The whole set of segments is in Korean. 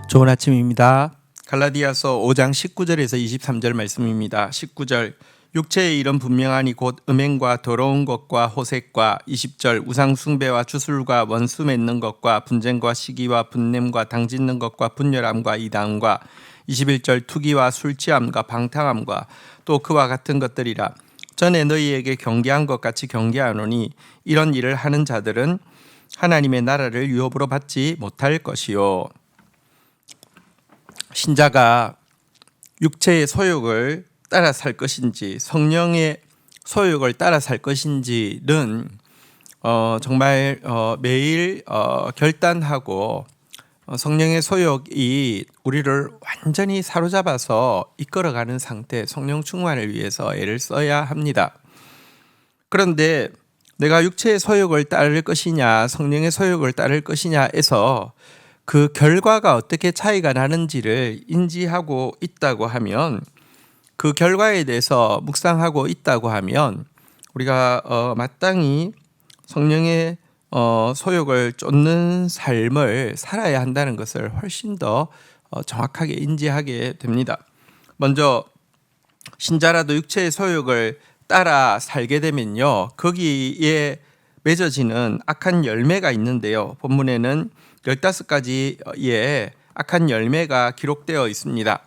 좋은 아침입니다. 갈라디아서 5장 19절에서 23절 말씀입니다. 19절 육체의 일은 분명하니 곧 음행과 더러운 것과 호색과 20절 우상 숭배와 주술과 원수 맺는 것과 분쟁과 시기와 분냄과 당짓는 것과 분열함과 이단과 21절 투기와 술 취함과 방탕함과 또 그와 같은 것들이라. 전에 너희에게 경계한 것 같이 경계하노니 이런 일을 하는 자들은 하나님의 나라를 유업으로 받지 못할 것이요. 신자가 육체의 소욕을 따라 살 것인지 성령의 소욕을 따라 살 것인지는 정말 매일 결단하고 성령의 소욕이 우리를 완전히 사로잡아서 이끌어가는 상태, 성령 충만을 위해서 애를 써야 합니다. 그런데 내가 육체의 소욕을 따를 것이냐 성령의 소욕을 따를 것이냐에서 그 결과가 어떻게 차이가 나는지를 인지하고 있다고 하면, 그 결과에 대해서 묵상하고 있다고 하면 우리가 마땅히 성령의 소욕을 쫓는 삶을 살아야 한다는 것을 훨씬 더 정확하게 인지하게 됩니다. 먼저 신자라도 육체의 소욕을 따라 살게 되면요, 거기에 맺어지는 악한 열매가 있는데요. 본문에는 15가지의 악한 열매가 기록되어 있습니다.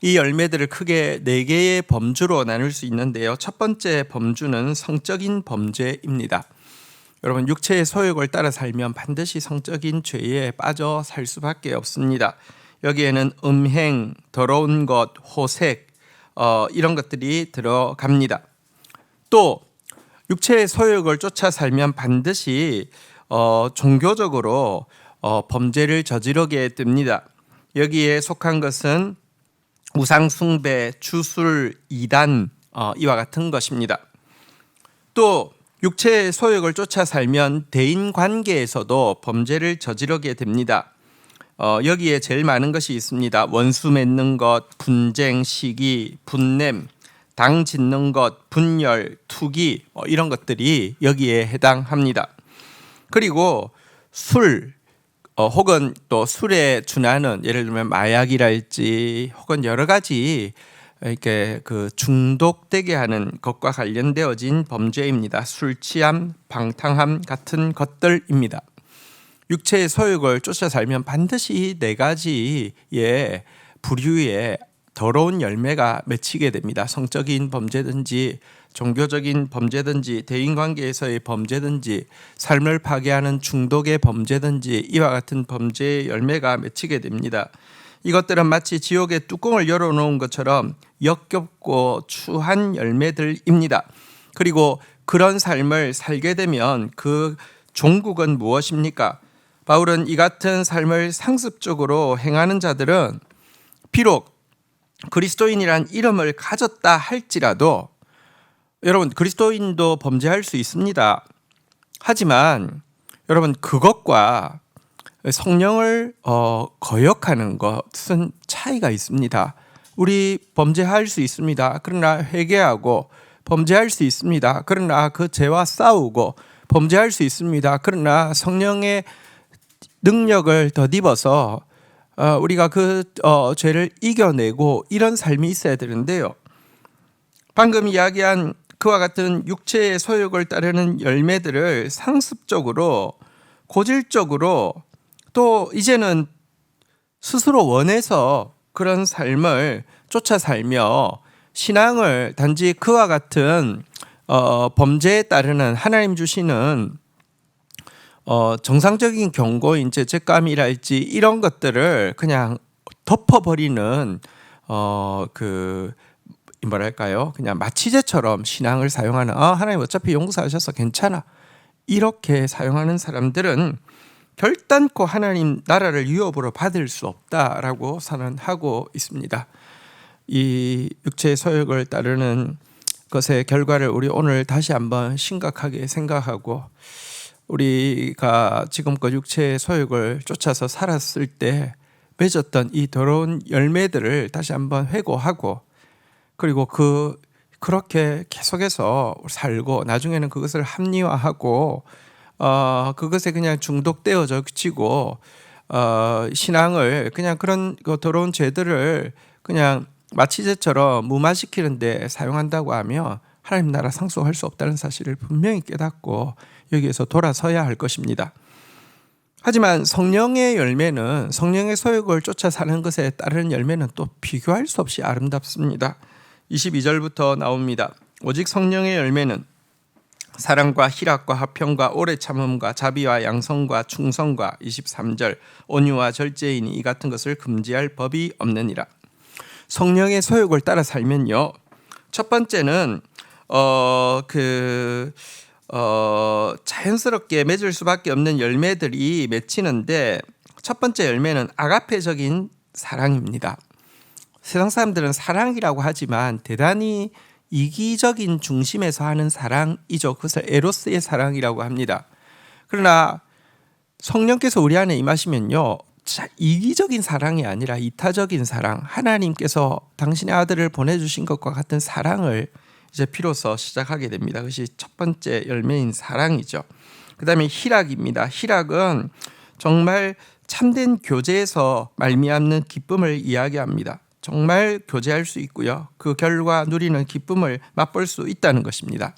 이 열매들을 크게 4개의 범주로 나눌 수 있는데요. 첫 번째 범주는 성적인 범죄입니다. 여러분, 육체의 소욕을 따라 살면 반드시 성적인 죄에 빠져 살 수밖에 없습니다. 여기에는 음행, 더러운 것, 호색 이런 것들이 들어갑니다. 또 육체의 소욕을 쫓아 살면 반드시 종교적으로 범죄를 저지르게 됩니다. 여기에 속한 것은 우상 숭배, 주술, 이단 이와 같은 것입니다. 또 육체의 소욕을 쫓아 살면 대인 관계에서도 범죄를 저지르게 됩니다. 여기에 제일 많은 것이 있습니다. 원수 맺는 것, 분쟁, 시기, 분냄, 당 짓는 것, 분열, 투기 이런 것들이 여기에 해당합니다. 그리고 술 혹은 또 술에 준하는, 예를 들면 마약이랄지 혹은 여러 가지 이렇게 그 중독되게 하는 것과 관련되어진 범죄입니다. 술 취함, 방탕함 같은 것들입니다. 육체의 소욕을 쫓아 살면 반드시 이 4가지의 부류의 더러운 열매가 맺히게 됩니다. 성적인 범죄든지 종교적인 범죄든지 대인관계에서의 범죄든지 삶을 파괴하는 중독의 범죄든지 이와 같은 범죄의 열매가 맺히게 됩니다. 이것들은 마치 지옥의 뚜껑을 열어놓은 것처럼 역겹고 추한 열매들입니다. 그리고 그런 삶을 살게 되면 그 종국은 무엇입니까? 바울은 이 같은 삶을 상습적으로 행하는 자들은 비록 그리스도인이란 이름을 가졌다 할지라도, 여러분, 그리스도인도 범죄할 수 있습니다. 하지만 여러분, 그것과 성령을 거역하는 것은 차이가 있습니다. 우리 범죄할 수 있습니다. 그러나 회개하고, 범죄할 수 있습니다. 그러나 그 죄와 싸우고, 범죄할 수 있습니다. 그러나 성령의 능력을 덧입어서 우리가 그 죄를 이겨내고 이런 삶이 있어야 되는데요. 방금 이야기한 그와 같은 육체의 소욕을 따르는 열매들을 상습적으로, 고질적으로, 또 이제는 스스로 원해서 그런 삶을 쫓아 살며 신앙을 단지 그와 같은 범죄에 따르는 하나님 주시는 정상적인 경고인 죄책감이랄지 이런 것들을 그냥 덮어버리는 그냥 마취제처럼 신앙을 사용하는, 하나님 어차피 용서하셔서 괜찮아, 이렇게 사용하는 사람들은 결단코 하나님 나라를 유업으로 받을 수 없다라고 선언하고 있습니다. 이 육체의 소욕을 따르는 것의 결과를 우리 오늘 다시 한번 심각하게 생각하고, 우리가 지금껏 육체의 소욕을 쫓아서 살았을 때 맺었던 이 더러운 열매들을 다시 한번 회고하고, 그리고 그렇게 계속해서 살고 나중에는 그것을 합리화하고 그것에 그냥 중독되어져 그치고 신앙을 그냥 그런 더러운 죄들을 그냥 마취제처럼 무마시키는데 사용한다고 하면 하나님 나라 상속할 수 없다는 사실을 분명히 깨닫고 여기에서 돌아서야 할 것입니다. 하지만 성령의 열매는, 성령의 소욕을 쫓아 사는 것에 따르는 열매는 또 비교할 수 없이 아름답습니다. 22절부터 나옵니다. 오직 성령의 열매는 사랑과 희락과 화평과 오래 참음과 자비와 양성과 충성과 23절 온유와 절제이니 이 같은 것을 금지할 법이 없느니라. 성령의 소욕을 따라 살면요, 첫 번째는 자연스럽게 맺을 수밖에 없는 열매들이 맺히는데, 첫 번째 열매는 아가페적인 사랑입니다. 세상 사람들은 사랑이라고 하지만 대단히 이기적인 중심에서 하는 사랑이죠. 그것을 에로스의 사랑이라고 합니다. 그러나 성령께서 우리 안에 임하시면요, 이기적인 사랑이 아니라 이타적인 사랑, 하나님께서 당신의 아들을 보내주신 것과 같은 사랑을 이제 비로소 시작하게 됩니다. 그것이 첫 번째 열매인 사랑이죠. 그 다음에 희락입니다. 희락은 정말 참된 교제에서 말미암는 기쁨을 이야기합니다. 정말 교제할 수 있고요, 그 결과 누리는 기쁨을 맛볼 수 있다는 것입니다.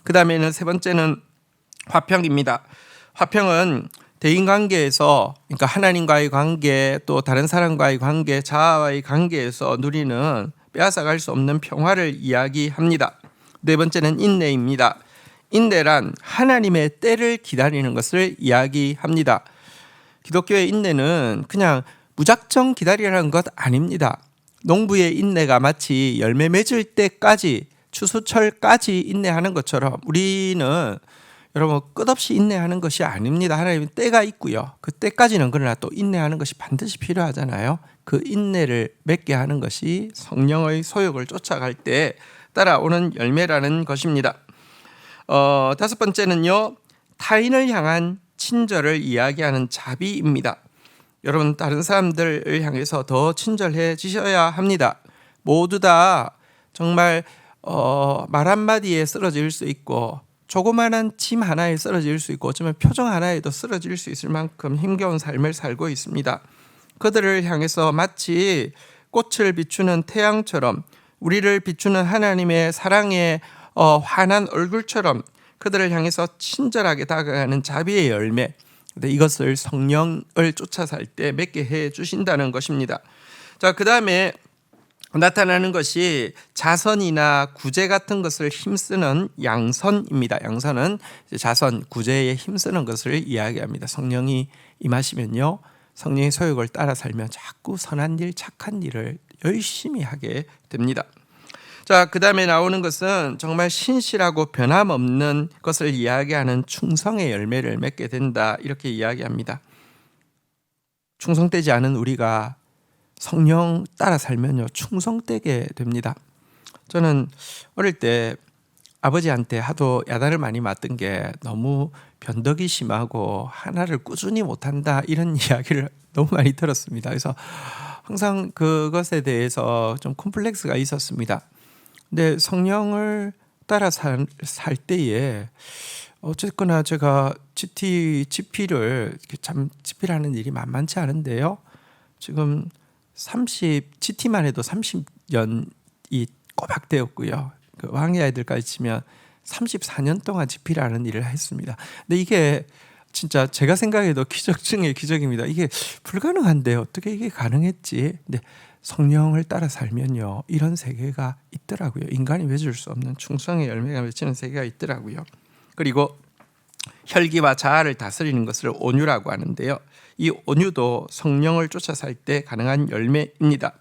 그 다음에는 세 번째는 화평입니다. 화평은 대인관계에서, 그러니까 하나님과의 관계, 또 다른 사람과의 관계, 자아와의 관계에서 누리는 빼앗아갈 수 없는 평화를 이야기합니다. 네 번째는 인내입니다. 인내란 하나님의 때를 기다리는 것을 이야기합니다. 기독교의 인내는 그냥 무작정 기다리라는 것 아닙니다. 농부의 인내가 마치 열매 맺을 때까지, 추수철까지 인내하는 것처럼 우리는 여러분 끝없이 인내하는 것이 아닙니다. 하나님은 때가 있고요, 그 때까지는 그러나 또 인내하는 것이 반드시 필요하잖아요. 그 인내를 맺게 하는 것이 성령의 소욕을 쫓아갈 때 따라오는 열매라는 것입니다. 다섯 번째는요, 타인을 향한 친절을 이야기하는 자비입니다. 여러분, 다른 사람들을 향해서 더 친절해지셔야 합니다. 모두 다 정말 말 한마디에 쓰러질 수 있고, 조그마한 짐 하나에 쓰러질 수 있고, 어쩌면 표정 하나에도 쓰러질 수 있을 만큼 힘겨운 삶을 살고 있습니다. 그들을 향해서 마치 꽃을 비추는 태양처럼, 우리를 비추는 하나님의 사랑의 환한 얼굴처럼 그들을 향해서 친절하게 다가가는 자비의 열매, 이것을 성령을 쫓아 살 때 맺게 해 주신다는 것입니다. 자, 그 다음에 나타나는 것이 자선이나 구제 같은 것을 힘쓰는 양선입니다. 양선은 자선, 구제에 힘쓰는 것을 이야기합니다. 성령이 임하시면요, 성령의 소욕을 따라 살면 자꾸 선한 일, 착한 일을 열심히 하게 됩니다. 자, 그 다음에 나오는 것은 정말 신실하고 변함없는 것을 이야기하는 충성의 열매를 맺게 된다, 이렇게 이야기합니다. 충성되지 않은 우리가 성령 따라 살면요, 충성되게 됩니다. 저는 어릴 때 아버지한테 하도 야단을 많이 맞던 게 너무 변덕이 심하고 하나를 꾸준히 못한다, 이런 이야기를 너무 많이 들었습니다. 그래서 항상 그것에 대해서 좀 콤플렉스가 있었습니다. 근데 성령을 따라 살 때에 어쨌거나 제가 GP를 하는 일이 만만치 않은데요, 지금 GT만 해도 30년이 꼬박 되었고요, 그 왕의 아이들까지 치면 34년 동안 GP라는 일을 했습니다. 근데 이게 진짜 제가 생각해도 기적 중의 기적입니다. 이게 불가능한데 어떻게 이게 가능했지? 근데 성령을 따라 살면요, 이런 세계가 있더라고요. 인간이 맺을 수 없는 충성의 열매가 맺히는 세계가 있더라고요. 그리고 혈기와 자아를 다스리는 것을 온유라고 하는데요, 이 온유도 성령을 쫓아 살 때 가능한 열매입니다.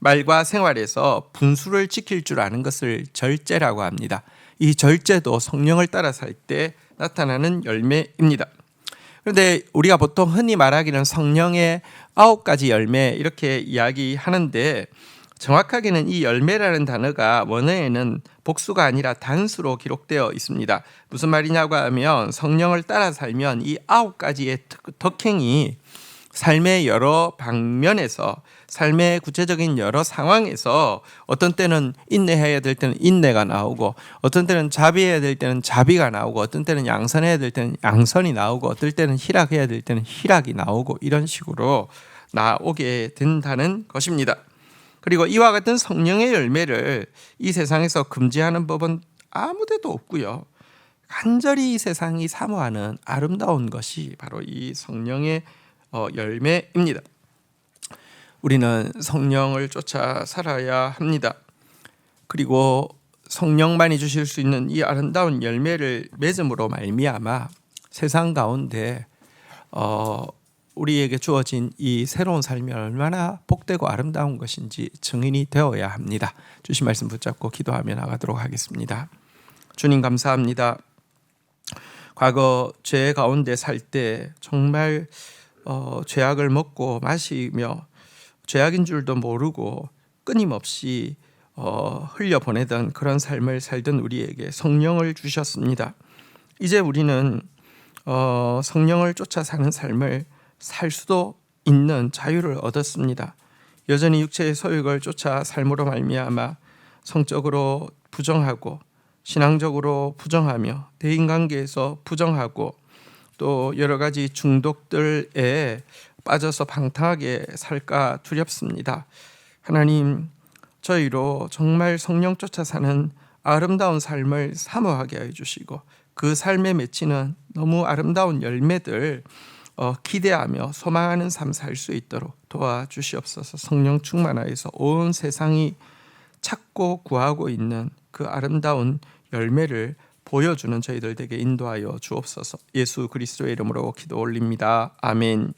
말과 생활에서 분수를 지킬 줄 아는 것을 절제라고 합니다. 이 절제도 성령을 따라 살 때 나타나는 열매입니다. 그런데 우리가 보통 흔히 말하기는 성령의 9가지 열매, 이렇게 이야기하는데, 정확하게는 이 열매라는 단어가 원어에는 복수가 아니라 단수로 기록되어 있습니다. 무슨 말이냐고 하면 성령을 따라 살면 이 9가지의 덕행이 삶의 여러 방면에서, 삶의 구체적인 여러 상황에서 어떤 때는 인내해야 될 때는 인내가 나오고, 어떤 때는 자비해야 될 때는 자비가 나오고, 어떤 때는 양선해야 될 때는 양선이 나오고, 어떨 때는 희락해야 될 때는 희락이 나오고, 이런 식으로 나오게 된다는 것입니다. 그리고 이와 같은 성령의 열매를 이 세상에서 금지하는 법은 아무 데도 없고요. 간절히 이 세상이 사모하는 아름다운 것이 바로 이 성령의 열매입니다. 우리는 성령을 쫓아 살아야 합니다. 그리고 성령만이 주실 수 있는 이 아름다운 열매를 맺음으로 말미암아 세상 가운데 우리에게 주어진 이 새로운 삶이 얼마나 복되고 아름다운 것인지 증인이 되어야 합니다. 주신 말씀 붙잡고 기도하며 나가도록 하겠습니다. 주님 감사합니다. 과거 죄 가운데 살 때 정말 죄악을 먹고 마시며 죄악인 줄도 모르고 끊임없이 흘려보내던 그런 삶을 살던 우리에게 성령을 주셨습니다. 이제 우리는 성령을 쫓아 사는 삶을 살 수도 있는 자유를 얻었습니다. 여전히 육체의 소욕을 쫓아 삶으로 말미암아 성적으로 부정하고 신앙적으로 부정하며 대인관계에서 부정하고 또 여러 가지 중독들에 빠져서 방탕하게 살까 두렵습니다. 하나님, 저희로 정말 성령 쫓아 사는 아름다운 삶을 사모하게 해주시고 그 삶에 맺히는 너무 아름다운 열매들 기대하며 소망하는 삶 살 수 있도록 도와주시옵소서. 성령 충만하여서 온 세상이 찾고 구하고 있는 그 아름다운 열매를 보여주는 저희들 되게 인도하여 주옵소서. 예수 그리스도의 이름으로 기도 올립니다. 아멘.